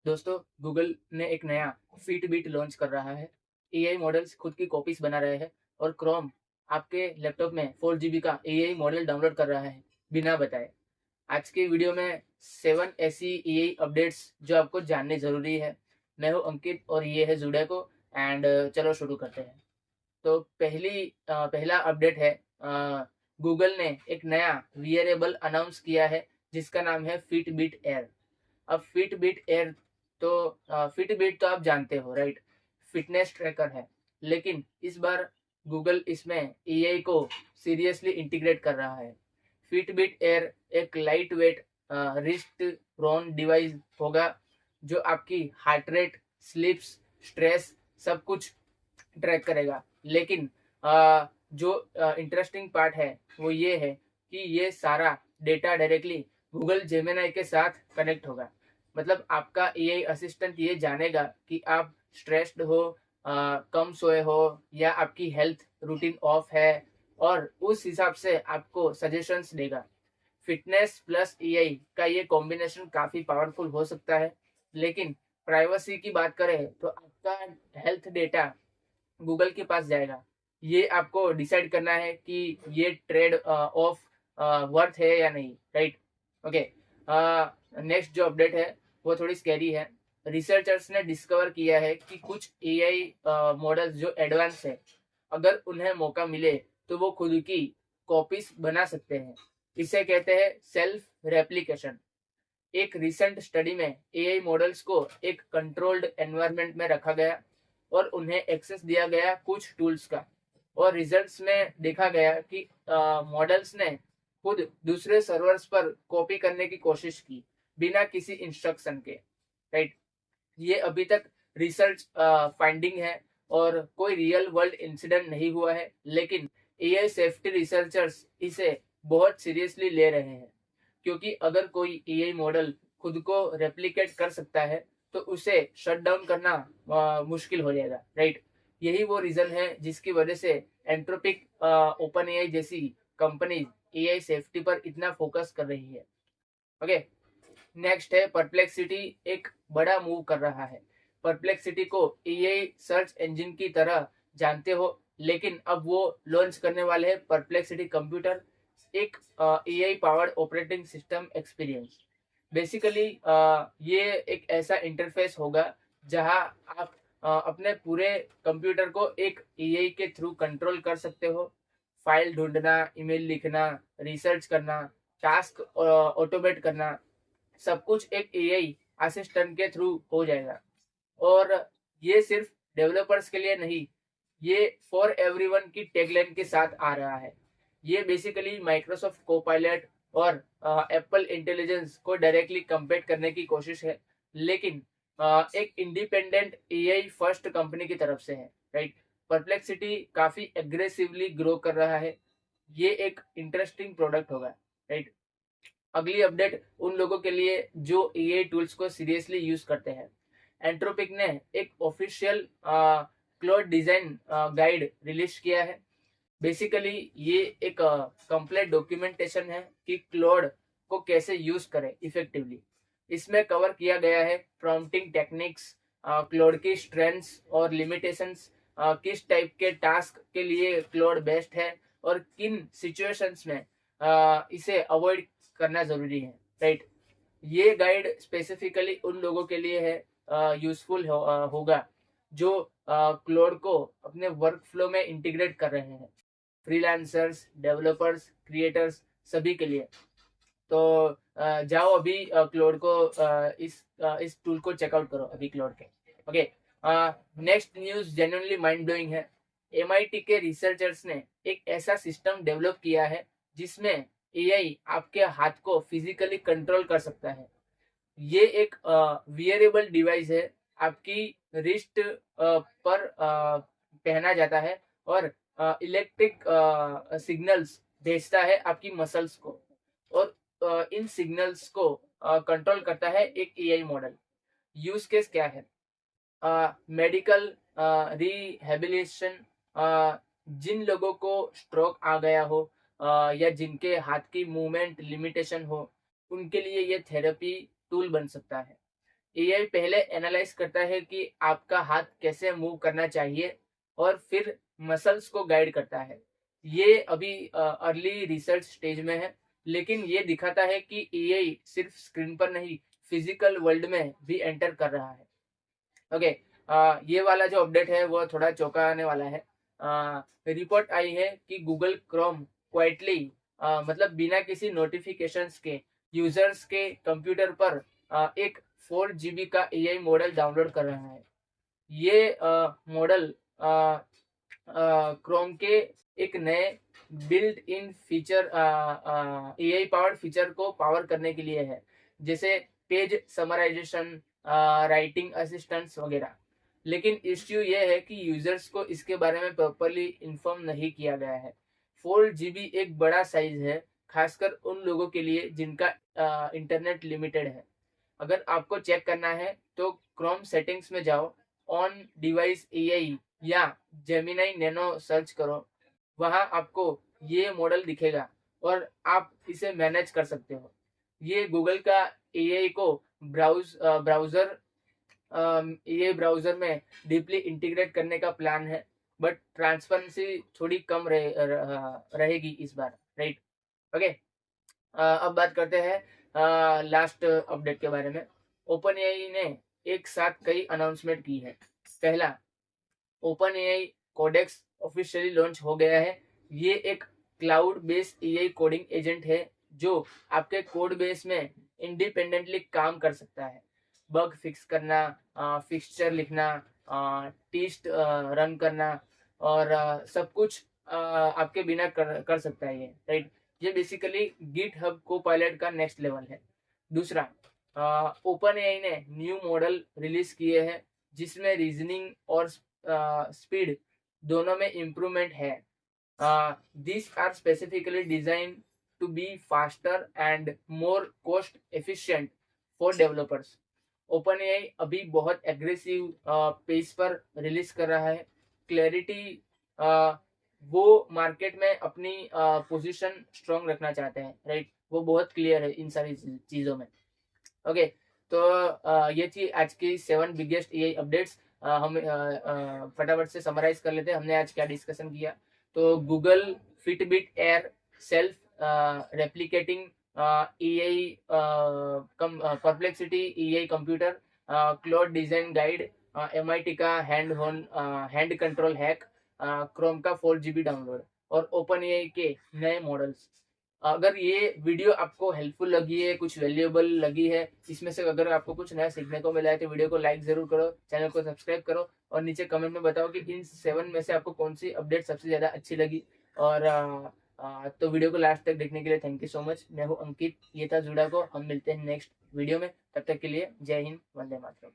दोस्तों, गूगल ने एक नया फिटबिट लॉन्च कर रहा है। एआई मॉडल्स खुद की कॉपीज बना रहे हैं और क्रोम आपके लैपटॉप में 4 GB का एआई मॉडल डाउनलोड कर रहा है बिना बताए। आज की वीडियो में 7 ऐसी एआई अपडेट्स जो आपको जानने जरूरी है। मैं हूं अंकित और ये है जुडेको। एंड चलो शुरू करते हैं। तो पहला अपडेट है। गूगल ने एक नया वियरेबल अनाउंस किया है जिसका नाम है फिटबिट एयर। अब फिटबिट एयर तो फिटबिट तो आप जानते हो, राइट? फिटनेस ट्रैकर है। लेकिन इस बार गूगल इसमें एआई को सीरियसली इंटीग्रेट कर रहा है। फिटबिट एयर एक light weight wrist prone device होगा जो आपकी हार्ट रेट, स्लीप्स, स्ट्रेस सब कुछ ट्रैक करेगा। लेकिन जो इंटरेस्टिंग पार्ट है वो ये है कि ये सारा डेटा डायरेक्टली गूगल जेमिनाई के साथ कनेक्ट होगा। मतलब आपका एआई असिस्टेंट ये जानेगा कि आप स्ट्रेस्ड हो, कम सोए हो, या आपकी हेल्थ रूटीन ऑफ है, और उस हिसाब से आपको सजेशंस देगा। फिटनेस प्लस एआई का ये कॉम्बिनेशन काफी पावरफुल हो सकता है। लेकिन प्राइवेसी की बात करें तो आपका हेल्थ डेटा गूगल के पास जाएगा। ये आपको डिसाइड करना है कि ये ट्रेड ऑफ वर्थ है या नहीं, राइट? ओके। नेक्स्ट जो अपडेट है वो थोड़ी स्कैरी है। रिसर्चर्स ने डिस्कवर किया है कि कुछ एआई मॉडल्स जो एडवांस है, अगर उन्हें मौका मिले तो वो खुद की कॉपीज बना सकते हैं। इसे कहते हैं सेल्फ रेप्लिकेशन। एक रिसेंट स्टडी में एआई मॉडल्स को एक कंट्रोल्ड एनवायरनमेंट में रखा गया और उन्हें एक्सेस दिया गया कुछ टूल्स का, और रिजल्ट्स में देखा गया कि मॉडल्स ने खुद दूसरे सर्वर्स पर कॉपी करने की कोशिश की बिना किसी इंस्ट्रक्शन के, राइट? ये अभी तक रिसर्च फाइंडिंग है और कोई रियल वर्ल्ड इंसिडेंट नहीं हुआ है। लेकिन एआई सेफ्टी रिसर्चर्स इसे बहुत सीरियसली ले रहे हैं, क्योंकि अगर कोई एआई मॉडल खुद को रेप्लिकेट कर सकता है तो उसे शट डाउन करना मुश्किल हो जाएगा, राइट? यही वो रीजन है जिसकी वजह से एंट्रोपिक, ओपन एआई जैसी कंपनीज एआई सेफ्टी पर इतना फोकस कर रही है। ओके। नेक्स्ट है परप्लेक्सिटी एक बड़ा मूव कर रहा है। परप्लेक्सिटी को एआई सर्च इंजन की तरह जानते हो, लेकिन अब वो लॉन्च करने वाले हैं परप्लेक्सिटी कंप्यूटर, एक AI powered operating system experience. Basically ये एक ऐसा इंटरफेस होगा जहां आप अपने पूरे कंप्यूटर को एक एआई के थ्रू कंट्रोल कर सकते हो। फाइल ढूंढना, ईमेल लिखना, रिसर्च करना, टास्क ऑटोमेट करना, सब कुछ एक एआई असिस्टेंट के थ्रू हो जाएगा। और ये सिर्फ डेवलपर्स के लिए नहीं, ये फॉर एवरीवन की टैगलाइन के साथ आ रहा है। ये बेसिकली माइक्रोसॉफ्ट कोपायलट और एप्पल इंटेलिजेंस को डायरेक्टली कंपेट करने की कोशिश है। लेकिन एक इंडिपेंडेंट एआई फर्स्ट कंपनी की तरफ से है, राइट? परप्लेक्सिटी काफी एग्रेसिवली ग्रो कर रहा है। ये एक इंटरेस्टिंग प्रोडक्ट होगा, राइट? अगली अपडेट उन लोगों के लिए जो एआई टूल्स को सीरियसली यूज करते हैं। एंट्रोपिक ने एक ऑफिशियल क्लोड डिजाइन गाइड रिलीज किया है। बेसिकली ये एक कंप्लीट डॉक्यूमेंटेशन है कि क्लोड को कैसे यूज करें इफेक्टिवली। इसमें कवर किया गया है प्रॉम्प्टिंग टेक्निक्स, क्लोड की स्ट्रेंथ्स और लिमिटेशंस, किस टाइप के टास्क के लिए क्लोड बेस्ट है और किन सिचुएशंस में इसे अवॉइड करना जरूरी है, राइट? ये गाइड स्पेसिफिकली उन लोगों के लिए है, यूजफुल होगा जो क्लोड को अपने वर्क फ्लो में इंटीग्रेट कर रहे हैं। फ्रीलांसर्स, डेवलपर्स, क्रिएटर्स, सभी के लिए। तो जाओ अभी क्लोड को इस टूल को चेकआउट करो अभी क्लोड के। Okay. Next news genuinely mind blowing है। एमआईटी के रिसर्चर्स ने एक ऐसा सिस्टम डेवलप किया है जिसमें एआई आपके हाथ को फिजिकली कंट्रोल कर सकता है। ये एक वियरेबल डिवाइस है, आपकी रिस्ट पर पहना जाता है और इलेक्ट्रिक सिग्नल्स भेजता है आपकी मसल्स को, और इन सिग्नल्स को कंट्रोल करता है एक एआई मॉडल। यूज केस क्या है? मेडिकल रिहेबिलिटेशन, जिन लोगों को स्ट्रोक आ गया हो या जिनके हाथ की मूवमेंट लिमिटेशन हो, उनके लिए ये थेरेपी टूल बन सकता है। एआई पहले एनालाइज करता है कि आपका हाथ कैसे मूव करना चाहिए और फिर मसल्स को गाइड करता है। ये अभी अर्ली रिसर्च स्टेज में है, लेकिन ये दिखाता है कि एआई सिर्फ स्क्रीन पर नहीं, फिजिकल वर्ल्ड में भी एंटर कर रहा है। ओके, ये वाला जो अपडेट है वो थोड़ा चौंकाने वाला है। रिपोर्ट आई है कि गूगल क्रोम क्वाइटली, मतलब बिना किसी नोटिफिकेशंस के यूजर्स के कंप्यूटर पर एक 4 GB का एआई मॉडल डाउनलोड कर रहा है। ये मॉडल क्रोम के एक नए built in feature, AI powered feature को पावर करने के लिए है, जैसे पेज समराइजेशन, राइटिंग असिस्टेंट्स वगैरह। लेकिन इश्यू ये है कि यूजर्स को इसके बारे में प्रॉपरली इन्फॉर्म नहीं किया गया है। 4 GB एक बड़ा साइज है, खासकर उन लोगों के लिए जिनका इंटरनेट लिमिटेड है। अगर आपको चेक करना है तो क्रोम सेटिंग्स में जाओ, ऑन डिवाइस एआई या जेमिनाई नैनो सर्च करो। वहां आपको ये मॉडल दिखेगा और आप इसे मैनेज कर सकते हो। ये गूगल का एआई को ब्राउजर ये ब्राउजर में डीपली इंटीग्रेट करने का प्लान है, बट ट्रांसपेरेंसी थोड़ी कम रहेगी इस बार, राइट। ओके, अब बात करते हैं लास्ट अपडेट के बारे में। ओपन एआई ने एक साथ कई अनाउंसमेंट की है। पहला, open AI Codex officially launch हो गया है। ये एक cloud based AI coding agent है जो आपके कोड बेस में इंडिपेंडेंटली काम कर सकता है। बग फिक्स करना, फिक्सचर लिखना, टेस्ट रन करना और सब कुछ आपके बिना कर सकता है ये, राइट। ये बेसिकली गिट हब को पायलट का नेक्स्ट लेवल है। दूसरा, ओपन एआई ने न्यू मॉडल रिलीज किए हैं जिसमें रीजनिंग और स्पीड दोनों में इम्प्रूवमेंट है। these are specifically designed to be faster and more cost efficient for developers. OpenAI अभी बहुत एग्रेसिव पेस पर रिलीज कर रहा है। क्लैरिटी, वो मार्केट में अपनी पोजीशन स्ट्रॉन्ग रखना चाहते हैं, राइट। वो बहुत क्लियर है इन सारी चीजों में। ओके, तो ये थी आज की 7 बिगेस्ट एआई अपडेट्स। हम फटाफट से समराइज कर लेते हैं हमने आज क्या डिस्कशन किया। तो Google Fitbit air self replicating AI perplexity AI computer, cloud design guide, MIT का हैंड कंट्रोल हैक, क्रोम का 4 GB डाउनलोड और ओपन एआई के नए मॉडल्स। अगर ये वीडियो आपको हेल्पफुल लगी है, कुछ वैल्यूएबल लगी है, इसमें से अगर आपको कुछ नया सीखने को मिला है तो वीडियो को लाइक जरूर करो, चैनल को सब्सक्राइब करो और नीचे कमेंट में बताओ कि इन 7 में से आपको कौन सी अपडेट सबसे ज्यादा अच्छी लगी। और तो वीडियो को लास्ट तक देखने के लिए थैंक यू सो मच। मैं हूँ अंकित, ये था जुड़ा को। हम मिलते हैं नेक्स्ट वीडियो में, तब तक के लिए जय हिंद, वंदे मातरम।